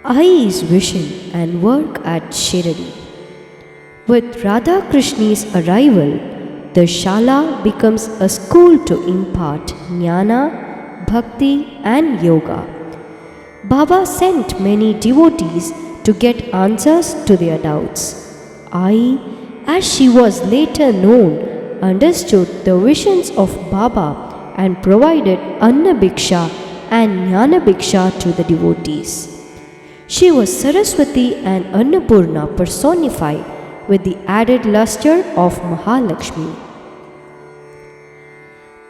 Ai's vision and work at Shiradi. With Radha Krishna's arrival, the Shala becomes a school to impart jnana, bhakti, and yoga. Baba sent many devotees to get answers to their doubts. Ai, as she was later known, understood the visions of Baba and provided Anna Bhiksha and Jnana Bhiksha to the devotees. She was Saraswati and Annapurna personified with the added luster of Mahalakshmi.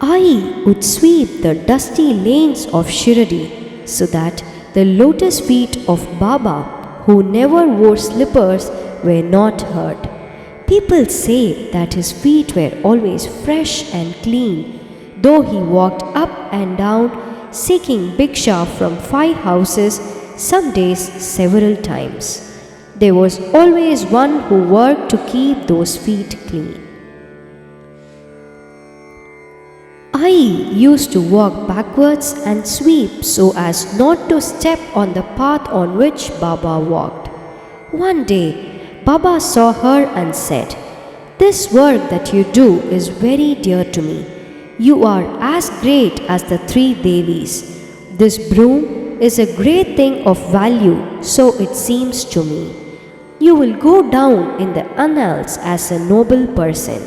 Ai would sweep the dusty lanes of Shiradi so that the lotus feet of Baba, who never wore slippers, were not hurt. People say that his feet were always fresh and clean, though he walked up and down seeking bhiksha from 5 houses, some days several times. There was always one who worked to keep those feet clean. I used to walk backwards and sweep so as not to step on the path on which Baba walked. One day, Baba saw her and said, "This work that you do is very dear to me. You are as great as the 3 Devis. This broom is a great thing of value, so it seems to me. You will go down in the annals as a noble person.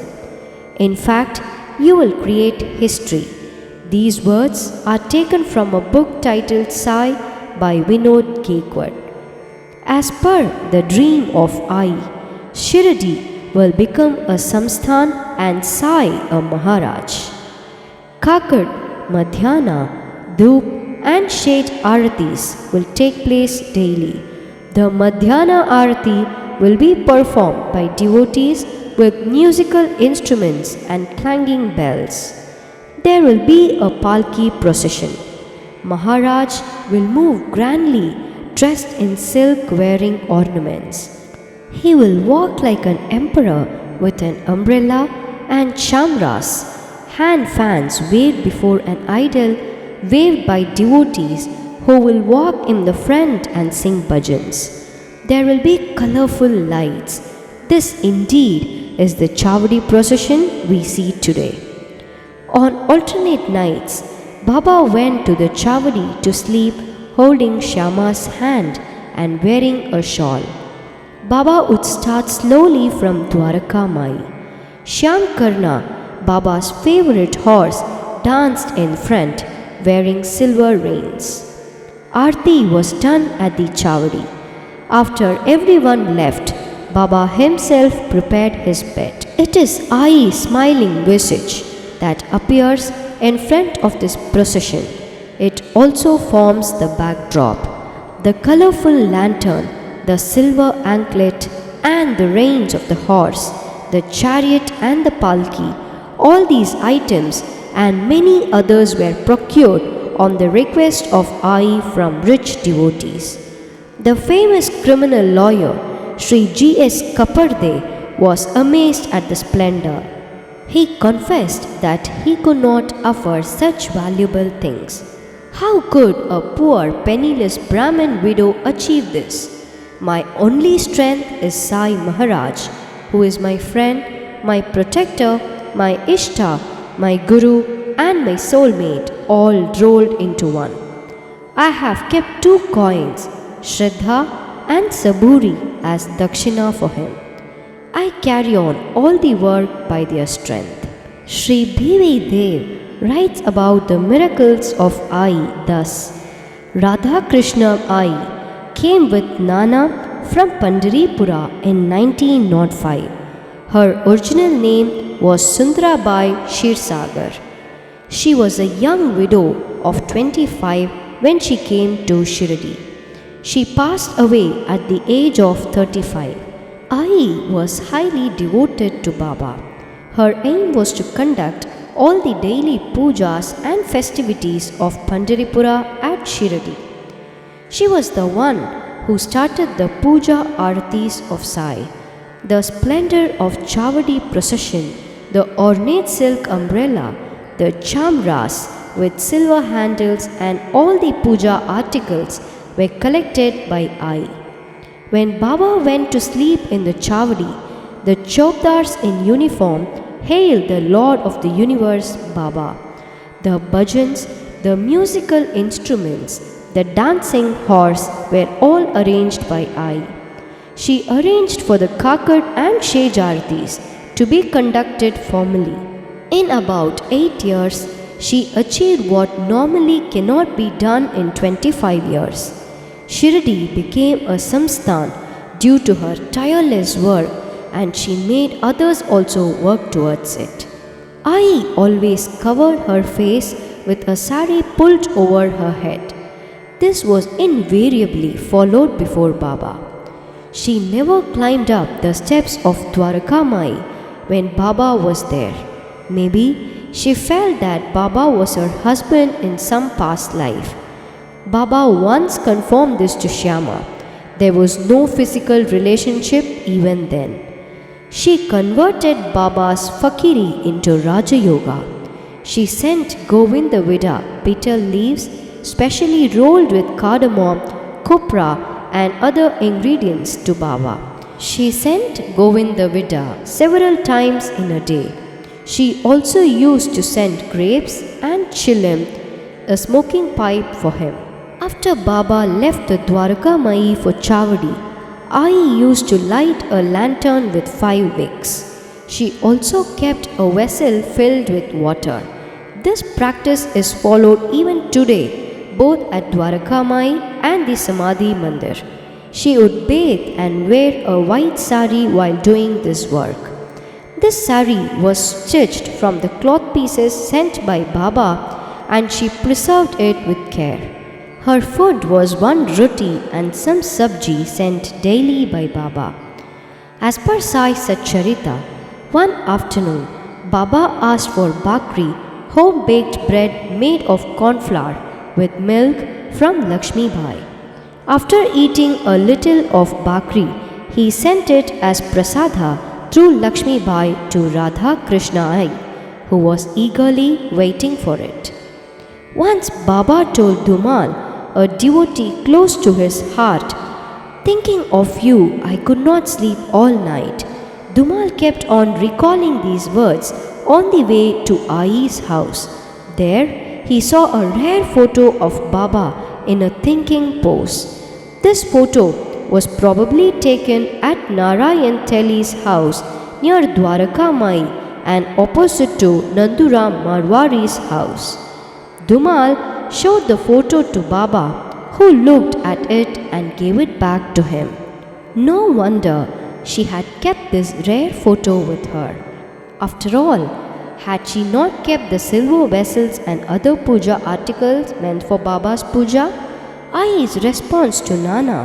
In fact, you will create history." These words are taken from a book titled Sai by Vinod Gaikwad. As per the dream of Ai, Shiradi will become a Samsthan and Sai a Maharaj. Kakad, Madhyana, Dhoop and Shade Aratis will take place daily. The Madhyana Arati will be performed by devotees with musical instruments and clanging bells. There will be a Palki procession. Maharaj will move grandly dressed in silk wearing ornaments. He will walk like an emperor with an umbrella and chamras, hand fans waved before an idol waved by devotees who will walk in the front and sing bhajans. There will be colorful lights. This indeed is the Chavadi procession we see today. On alternate nights, Baba went to the Chavadi to sleep holding Shyama's hand and wearing a shawl. Baba would start slowly from Dwaraka Mai. Shyam Karna, Baba's favorite horse, danced in front wearing silver reins. Aarti was done at the Chavadi. After everyone left, Baba himself prepared his bed. It is Ai's smiling visage that appears in front of this procession. It also forms the backdrop. The colorful lantern, the silver anklet and the reins of the horse, the chariot and the palki, all these items and many others were procured on the request of Ai from rich devotees. The famous criminal lawyer Sri G.S. Kaparde was amazed at the splendor. He confessed that he could not offer such valuable things. How could a poor penniless Brahmin widow achieve this? My only strength is Sai Maharaj, who is my friend, my protector, my Ishta, my Guru and my soulmate, all rolled into one. I have kept 2 coins, Shraddha and Saburi, as dakshina for him. I carry on all the work by their strength. Sri Bhivi Dev writes about the miracles of Ai thus: Radha Krishna Ai came with Nana from Pandaripura in 1905. Her original name was Sundarabai Shirsagar. She was a young widow of 25 when she came to Shiradi. She passed away at the age of 35. Ai was highly devoted to Baba. Her aim was to conduct all the daily pujas and festivities of Pandaripura at Shiradi. She was the one who started the puja aratis of Sai. The splendor of Chavadi procession, the ornate silk umbrella, the chamras with silver handles and all the puja articles were collected by Ai. When Baba went to sleep in the Chavadi, the chowdars in uniform hailed the Lord of the Universe, Baba. The bhajans, the musical instruments, the dancing horse were all arranged by Ai. She arranged for the Kakad and Shej Aartis to be conducted formally. In about 8 years, she achieved what normally cannot be done in 25 years. Shirdi became a samsthan due to her tireless work, and she made others also work towards it. Ai always covered her face with a sari pulled over her head. This was invariably followed before Baba. She never climbed up the steps of Dwaraka Mai when Baba was there. Maybe she felt that Baba was her husband in some past life. Baba once confirmed this to Shyama. There was no physical relationship even then. She converted Baba's fakiri into Raja Yoga. She sent Govinda Vida bitter leaves specially rolled with cardamom, copra and other ingredients to Baba. She sent Govinda Vida several times in a day. She also used to send grapes and chilim, a smoking pipe for him. After Baba left the Dwaraka Mai for Chavadi, Ai used to light a lantern with 5 wicks. She also kept a vessel filled with water. This practice is followed even today, both at Dwaraka Mai and the Samadhi Mandir. She would bathe and wear a white sari while doing this work. This sari was stitched from the cloth pieces sent by Baba, and she preserved it with care. Her food was one roti and some sabji sent daily by Baba. As per Sai Satcharita, one afternoon, Baba asked for bakri, home-baked bread made of corn flour with milk from Lakshmi Bai. After eating a little of bakri, he sent it as prasada through Lakshmi Bai to Radha Krishna Ai, who was eagerly waiting for it. Once Baba told Dhumal, a devotee close to his heart, "Thinking of you, I could not sleep all night." Dhumal kept on recalling these words on the way to Ai's house. There, he saw a rare photo of Baba in a thinking pose. This photo was probably taken at Narayan Teli's house near Dwaraka Mai and opposite to Nanduram Marwari's house. Dhumal showed the photo to Baba, who looked at it and gave it back to him. No wonder she had kept this rare photo with her. After all, had she not kept the silver vessels and other puja articles meant for Baba's puja? Ai's response to Nana,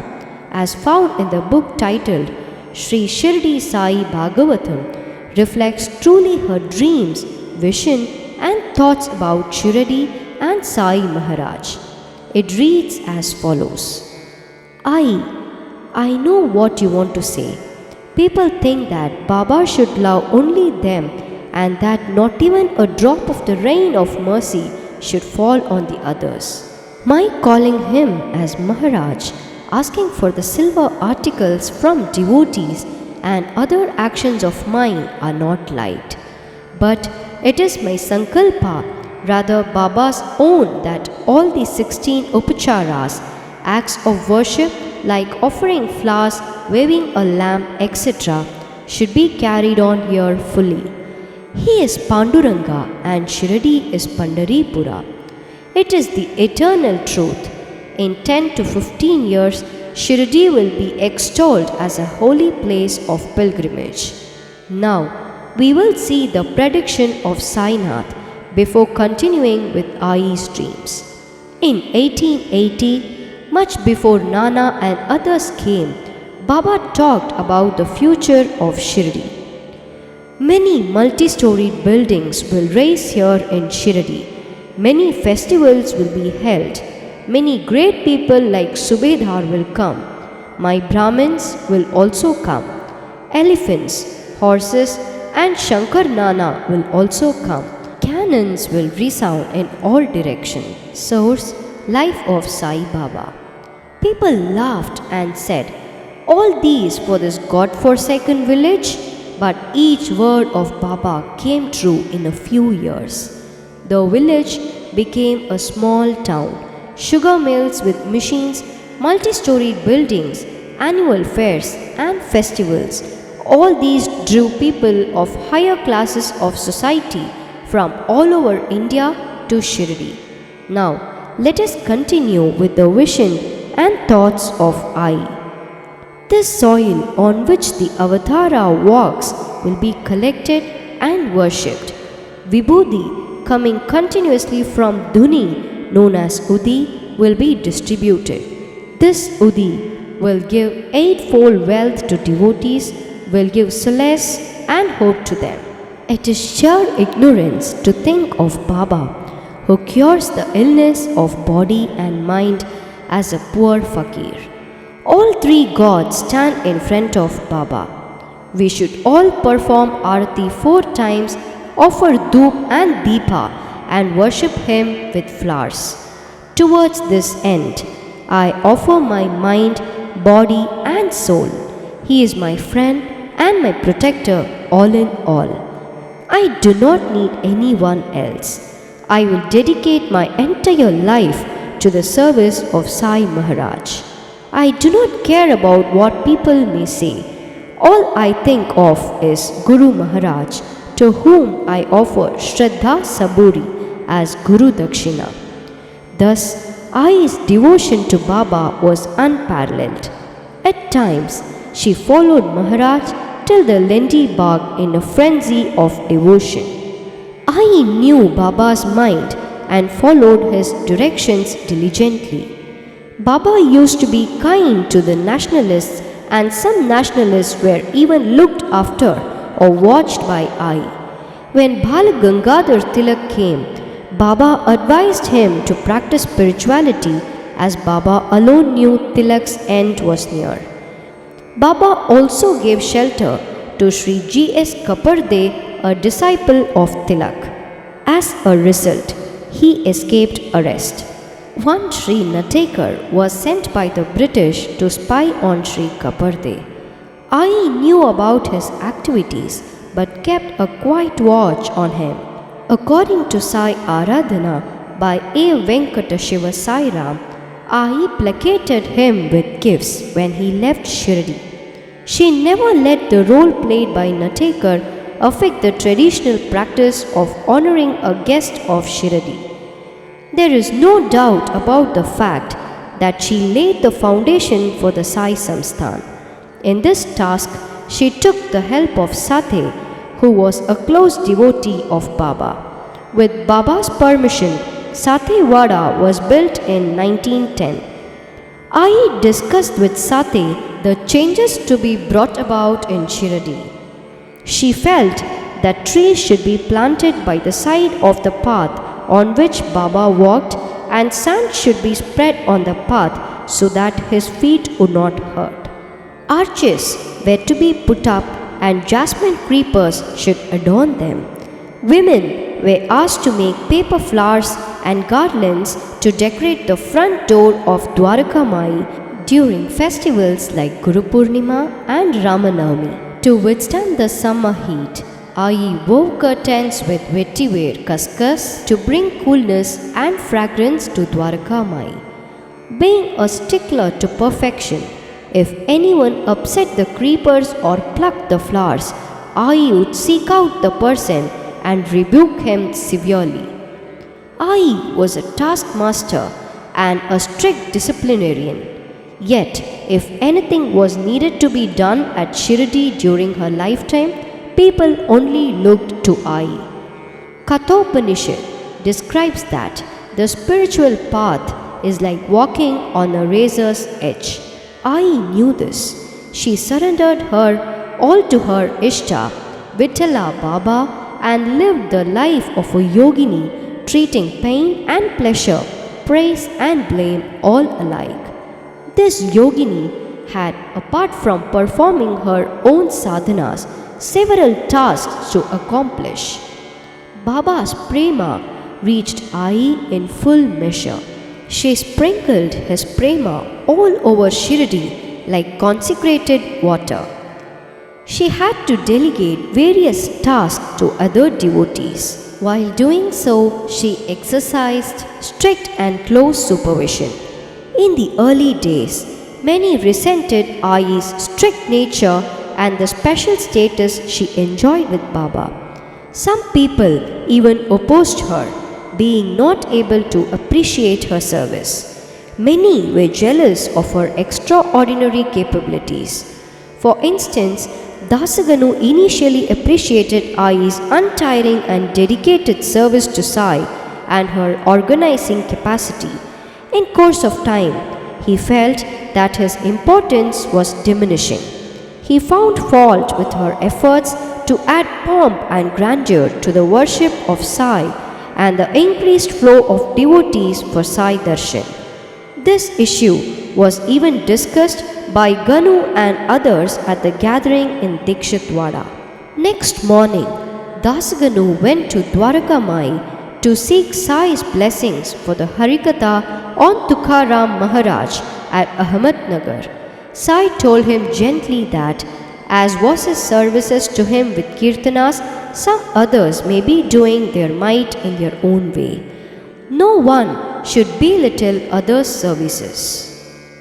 as found in the book titled Sri Shirdi Sai Bhagavatam, reflects truly her dreams, vision and thoughts about Shirdi and Sai Maharaj. It reads as follows. I know what you want to say. People think that Baba should love only them and that not even a drop of the rain of mercy should fall on the others. My calling him as Maharaj, asking for the silver articles from devotees and other actions of mine are not light. But it is my sankalpa, rather Baba's own, that all the 16 upacharas, acts of worship like offering flowers, waving a lamp, etc., should be carried on here fully. He is Panduranga and Shirdi is Pandaripura. It is the eternal truth. In 10 to 15 years, Shirdi will be extolled as a holy place of pilgrimage. Now, we will see the prediction of Sainath before continuing with Ai's dreams. In 1880, much before Nana and others came, Baba talked about the future of Shirdi. Many multi-storied buildings will rise here in Shirdi. Many festivals will be held. Many great people like Subedhar will come. My Brahmins will also come. Elephants, horses and Shankar Nana will also come. Cannons will resound in all directions. Source: Life of Sai Baba. People laughed and said, "All these for this God-forsaken village?" But each word of Baba came true in a few years. The village became a small town. Sugar mills with machines, multi-storied buildings, annual fairs and festivals. All these drew people of higher classes of society from all over India to Shirdi. Now, let us continue with the vision and thoughts of I. This soil on which the Avatara walks will be collected and worshipped. Vibhuti, coming continuously from Dhuni, known as Udi, will be distributed. This Udi will give eightfold wealth to devotees, will give solace and hope to them. It is sheer ignorance to think of Baba, who cures the illness of body and mind, as a poor fakir. All three gods stand in front of Baba. We should all perform Arati 4 times, offer Dhoop and Deepa, and worship him with flowers. Towards this end, I offer my mind, body, and soul. He is my friend and my protector, all in all. I do not need anyone else. I will dedicate my entire life to the service of Sai Maharaj. I do not care about what people may say. All I think of is Guru Maharaj, to whom I offer Shraddha Saburi as Guru Dakshina. Thus, Ai's devotion to Baba was unparalleled. At times, she followed Maharaj till the Lendi Bagh in a frenzy of devotion. I knew Baba's mind and followed his directions diligently. Baba used to be kind to the nationalists, and some nationalists were even looked after or watched by I. When Bal Gangadhar Tilak came, Baba advised him to practice spirituality, as Baba alone knew Tilak's end was near. Baba also gave shelter to Sri G.S. Kaparde, a disciple of Tilak. As a result, he escaped arrest. One Sri Natekar was sent by the British to spy on Sri Kaparde. I knew about his activities but kept a quiet watch on him. According to Sai Aradhana by A. Venkata Shiva Sairam, I placated him with gifts when he left Shirdi. She never let the role played by Natekar affect the traditional practice of honoring a guest of Shirdi. There is no doubt about the fact that she laid the foundation for the Sai Samsthan. In this task, she took the help of Sathe, who was a close devotee of Baba. With Baba's permission, Sathe Wada was built in 1910. I discussed with Sathe the changes to be brought about in Shirdi. She felt that trees should be planted by the side of the path on which Baba walked, and sand should be spread on the path so that his feet would not hurt. Arches were to be put up and jasmine creepers should adorn them. Women were asked to make paper flowers and garlands to decorate the front door of Dwaraka Mai during festivals like Guru Purnima and Ramanavami. To withstand the summer heat, I wove curtains with vetiver kaskas to bring coolness and fragrance to Dwaraka Mai. Being a stickler to perfection, if anyone upset the creepers or plucked the flowers, I would seek out the person and rebuke him severely. I was a taskmaster and a strict disciplinarian. Yet, if anything was needed to be done at Shirdi during her lifetime, people only looked to I. Kathopanishad describes that the spiritual path is like walking on a razor's edge. I knew this. She surrendered her all to her Ishta, Vithala Baba, and lived the life of a yogini, treating pain and pleasure, praise and blame all alike. This yogini had, apart from performing her own sadhanas, several tasks to accomplish. Baba's prema reached I in full measure. She sprinkled his prema all over Shirdi like consecrated water. She had to delegate various tasks to other devotees. While doing so, she exercised strict and close supervision. In the early days, many resented Ai's strict nature and the special status she enjoyed with Baba. Some people even opposed her, being not able to appreciate her service. Many were jealous of her extraordinary capabilities. For instance, Dasaganu initially appreciated Ai's untiring and dedicated service to Sai and her organizing capacity. In course of time, he felt that his importance was diminishing. He found fault with her efforts to add pomp and grandeur to the worship of Sai and the increased flow of devotees for Sai Darshan. This issue was even discussed by Ganu and others at the gathering in Dikshitwada. Next morning, Dasaganu went to Dwaraka Mai to seek Sai's blessings for the Harikatha on Tukharam Maharaj at Ahmednagar. Sai told him gently that, as was his services to him with Kirtanas, some others may be doing their might in their own way. No one should belittle others' services.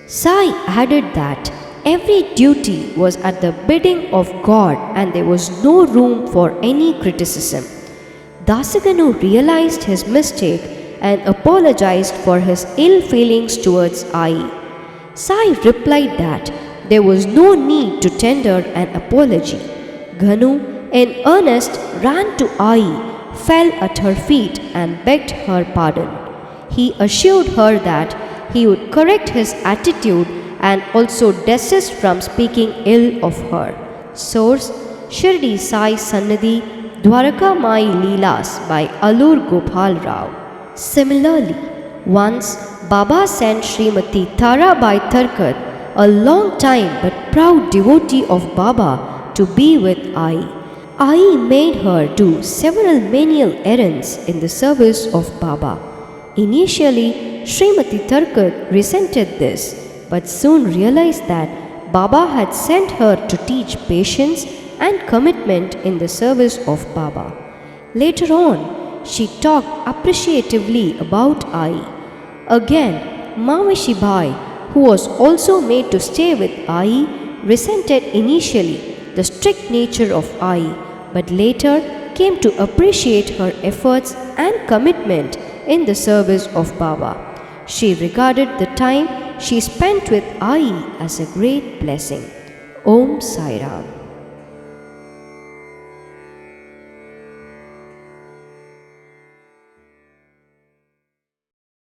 Sai added that every duty was at the bidding of God and there was no room for any criticism. Dasaganu realized his mistake and apologized for his ill feelings towards Ai. Sai replied that there was no need to tender an apology. Ganu, in earnest, ran to Ai, fell at her feet and begged her pardon. He assured her that he would correct his attitude and also desist from speaking ill of her. Source: Shirdi Sai Sannidhi, Dwaraka Mai Leelas by Alur Gopal Rao. Similarly, once Baba sent Srimati Tarabai Tarkat, a long time but proud devotee of Baba, to be with Ai. Ai made her do several menial errands in the service of Baba. Initially, Srimati Tarkat resented this, but soon realized that Baba had sent her to teach patience and commitment in the service of Baba. Later on, she talked appreciatively about Ai. Again, Mavashi Bhai, who was also made to stay with Ai, resented initially the strict nature of Ai, but later came to appreciate her efforts and commitment in the service of Baba. She regarded the time she spent with Ai as a great blessing. Om Sai Ram.